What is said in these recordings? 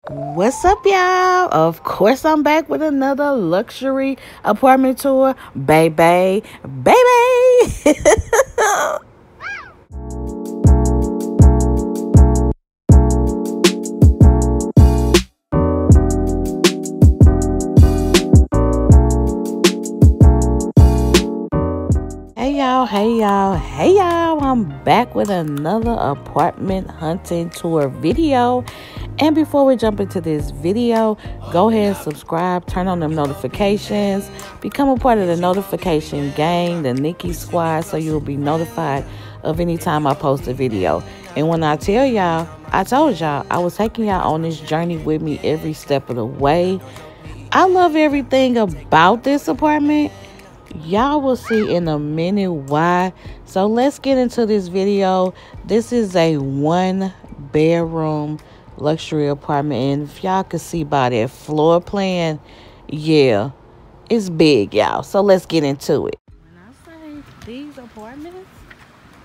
What's up, y'all? Of course, I'm back with another luxury apartment tour. Baby, baby. Hey, y'all. Hey, y'all. Hey, y'all. I'm back with another apartment hunting tour video. And before we jump into this video, go ahead and subscribe, turn on them notifications, become a part of the notification gang, the Nikki Squad, so you'll be notified of any time I post a video. And when I tell y'all, I told y'all I was taking y'all on this journey with me every step of the way. I love everything about this apartment. Y'all will see in a minute why. So let's get into this video. This is a 1 bedroom luxury apartment, and if y'all could see by that floor plan, yeah, it's big, y'all. So let's get into it. When I say these apartments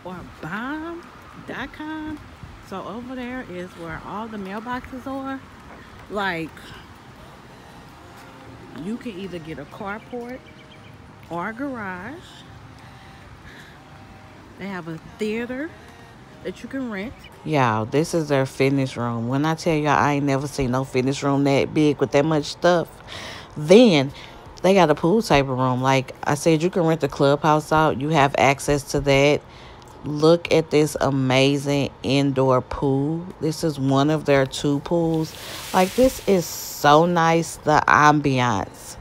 are bomb.com, so over there is where all the mailboxes are. Like, you can either get a carport or a garage. They have a theater that you can rent. Y'all, this is their fitness room. When I tell y'all, I ain't never seen no fitness room that big with that much stuff. Then they got a pool table room. Like I said, you can rent the clubhouse out. You have access to that. Look at this amazing indoor pool. This is one of their 2 pools. Like, this is so nice. The ambiance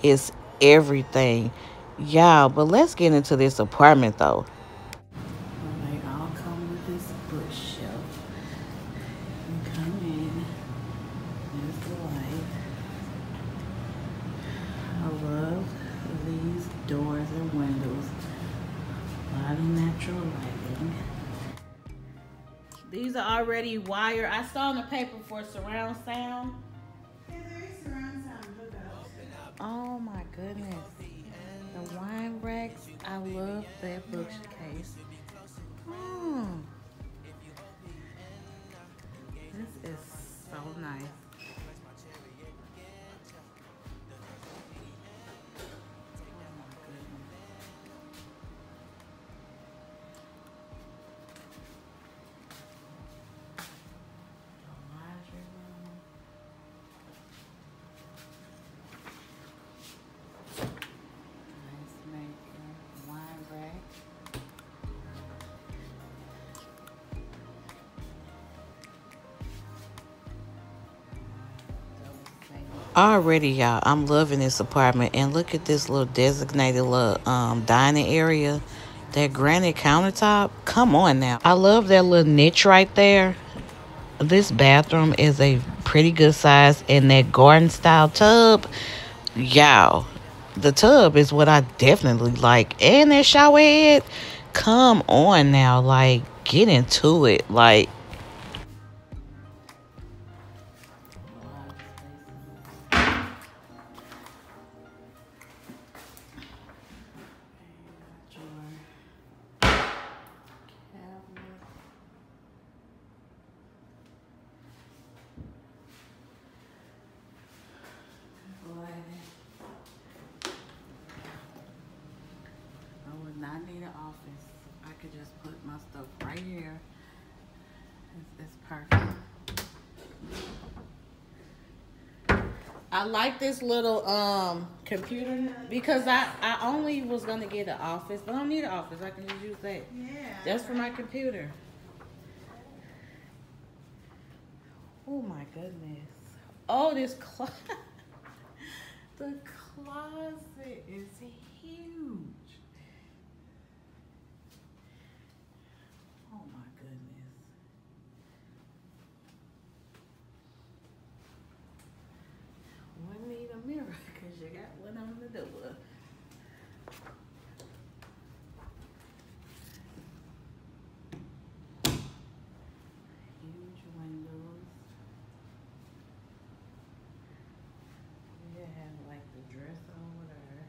is everything. Y'all, but let's get into this apartment though. They all come with this bookshelf. You come in, there's the light. I love these doors and windows. A lot of natural lighting. These are already wired. I saw on the paper for surround sound. Yeah, there is surround sound. Look up. Oh my goodness. The wine racks. I love that bookcase. Hmm. This is so nice. Already, y'all, I'm loving this apartment. And look at this little designated little dining area. That granite countertop. Come on now. I love that little niche right there. This bathroom is a pretty good size. And that garden style tub, y'all, the tub is what I definitely like. And that shower head, come on now. Like, get into it. Like, I need an office. I could just put my stuff right here. It's perfect. I like this little computer because I only was gonna get an office, but I don't need an office. I can just use that. Yeah. Just for my computer. Oh my goodness. Oh, this closet. The closet is huge. Oh my goodness. One need a mirror because you got one on the door. Huge windows. We have like the dresser over there.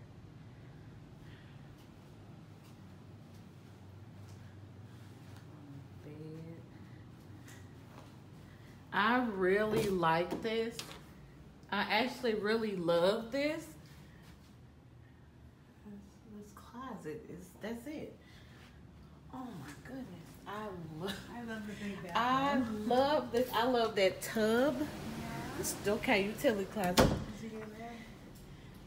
I really like this. I actually really love this. This closet is that's it. Oh my goodness. I love the big I bathroom. love this. I love that tub. It's okay, utility closet.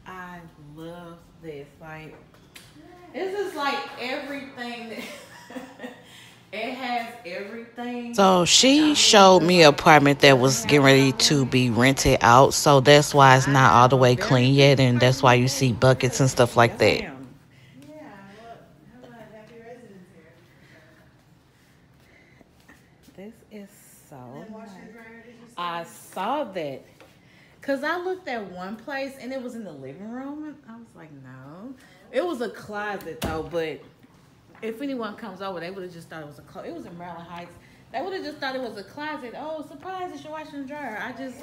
I love this. Like, this is like everything that it has everything. So she showed me an apartment that was getting ready to be rented out. So that's why it's not all the way clean yet, and that's why you see buckets and stuff like that. Yeah, well, have a happy residence here. This is so And then washer nice. and dryer, did you say? I saw that. Cause I looked at one place and it was in the living room, and I was like, no. It was a closet though, but if anyone comes over, they would have just thought it was a closet. It was in Maryland Heights. They would have just thought it was a closet. Oh, surprise! It's your washer and dryer. I just.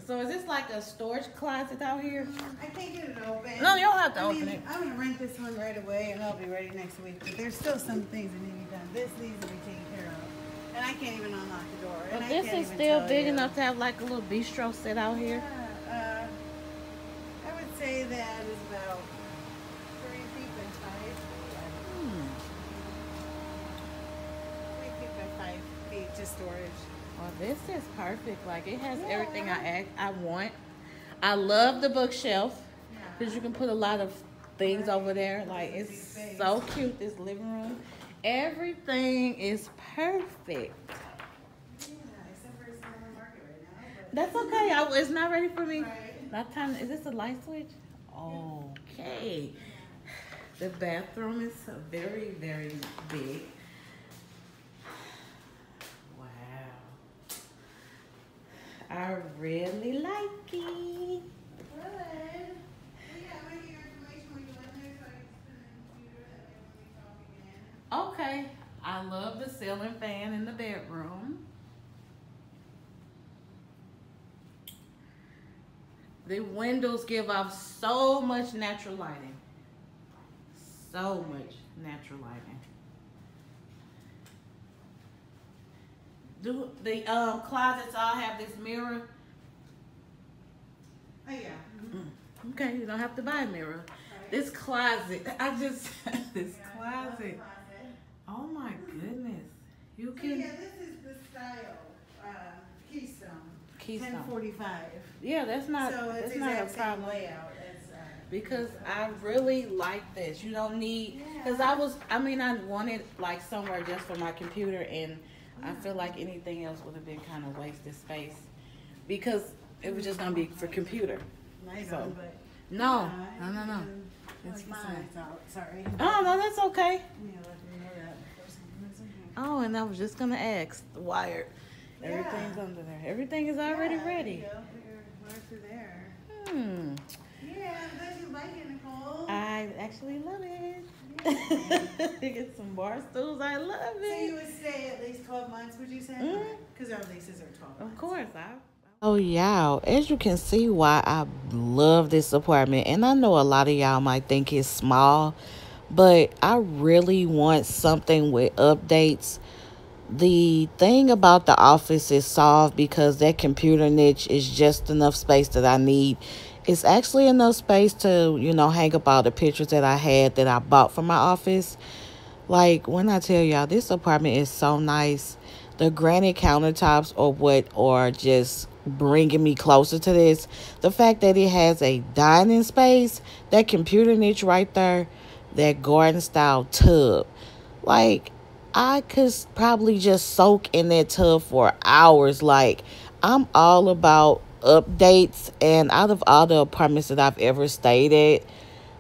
So is this like a storage closet out here? I can't get it open. No, you don't have to open it. I'm gonna rent this one right away, and I'll be ready next week. But there's still some things that need to be done. This needs to be taken care of, and I can't even unlock the door. But And this I can't is even still tell big you. enough to have like a little bistro set out here. Yeah, I would say that is about 3 feet by 5. Hmm. 3 feet by 5 feet to storage. Well, this is perfect. Like it has everything I want. I love the bookshelf because you can put a lot of things over there. Like it's so cute. This living room, everything is perfect. Yeah, except for it's not on the market right now. But That's okay. It's not ready for me. Right. Not time. Is this a light switch? Okay. The bathroom is very, very big. Wow. I really like it. Good. Yeah, I might get your information when you let me so I can just put it in the computer that way when we talk again. Okay. I love the ceiling fan in the bedroom. The windows give off so much natural lighting. So much natural lighting. Do the closets all have this mirror? Oh, yeah. Okay, you don't have to buy a mirror. Right. This closet, this Yeah, I love the closet. closet. Oh my goodness. You So, can, yeah, this is the style, Keystone. Keystone. 1045. Yeah, that's not, So it's that's not a exact same problem. layout as, Because I really like this. You don't need, because I wanted like somewhere just for my computer, and I feel like anything else would have been kind of wasted space because it was just going to be for computer. nice So, one, but. No, yeah, no. It's It's fine. fine. It's out. Sorry. Oh, no, that's okay. Yeah, let me know that before something is in here. Oh, and I was just going to ask, the wire, Yeah. everything's under there. Everything is already Yeah, ready. There you go. Put your wire through there. Hmm. Yeah, I'm glad you like it, Nicole. I actually love it. Yeah. Get some bar stools. I love So you it. would stay at least 12 months, would you say? Mhm. Because our leases are 12 months. Of course, Oh, y'all, as you can see why I love this apartment, and I know a lot of y'all might think it's small, but I really want something with updates. The thing about the office is solved because that computer niche is just enough space that I need. It's actually enough space to, hang up all the pictures that I had that I bought for my office. Like, when I tell y'all, this apartment is so nice. The granite countertops are what are just bringing me closer to this. The fact that it has a dining space, that computer niche right there, that garden style tub. Like, I could probably just soak in that tub for hours. Like, I'm all about updates. And out of all the apartments that I've ever stayed at,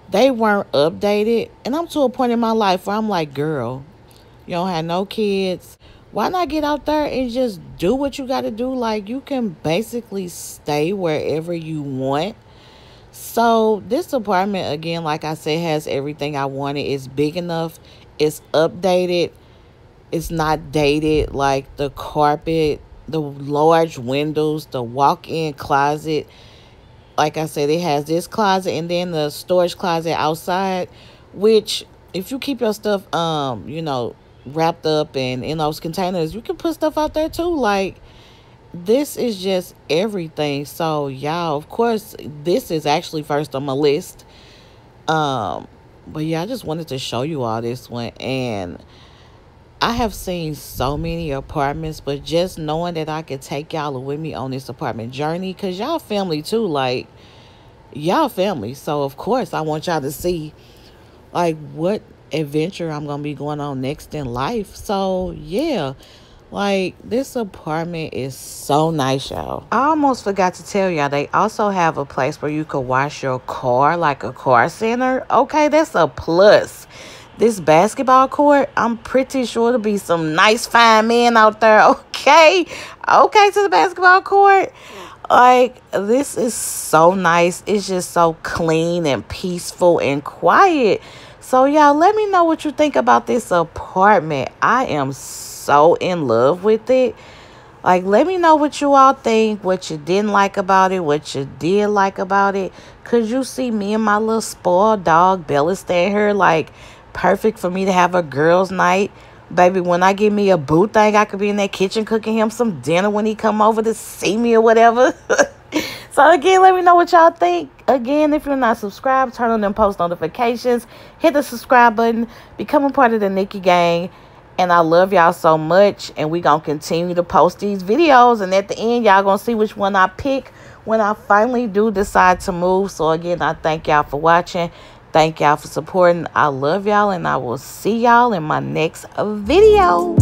they weren't updated. And I'm to a point in my life where I'm like, girl, you don't have no kids. Why not get out there and just do what you got to do? Like, you can basically stay wherever you want. So this apartment, again, like I said, has everything I wanted. It's big enough. It's updated. It's not dated. Like the carpet, the large windows, the walk-in closet. Like I said, it has this closet and then the storage closet outside, which if you keep your stuff, wrapped up and in those containers. You can put stuff out there too. Like, this is just everything. So y'all, of course, this is actually first on my list. Um, but yeah, I just wanted to show you all this one. And I have seen so many apartments, but just knowing that I could take y'all with me on this apartment journey, because y'all family too, like, y'all family. So, of course, I want y'all to see, like, what adventure I'm going to be going on next in life. So, yeah, like, this apartment is so nice, y'all. I almost forgot to tell y'all, they also have a place where you could wash your car, like a car center. Okay, that's a plus. This basketball court, I'm pretty sure there'll be some nice fine men out there. Okay. Okay, to the basketball court. Like, this is so nice. It's just so clean and peaceful and quiet. So, y'all, let me know what you think about this apartment. I am so in love with it. Like, let me know what you all think, what you didn't like about it, what you did like about it. Could you see me and my little spoiled dog, Bella, staying here, like, perfect for me to have a girls' night? Baby, when I get me a boo thing, I could be in that kitchen cooking him some dinner when he come over to see me or whatever. So, again, let me know what y'all think. Again, if you're not subscribed, turn on them post notifications. Hit the subscribe button. Become a part of the Nikki gang. And I love y'all so much. And we going to continue to post these videos. And at the end, y'all going to see which one I pick when I finally do decide to move. So, again, I thank y'all for watching. Thank y'all for supporting. I love y'all. And I will see y'all in my next video.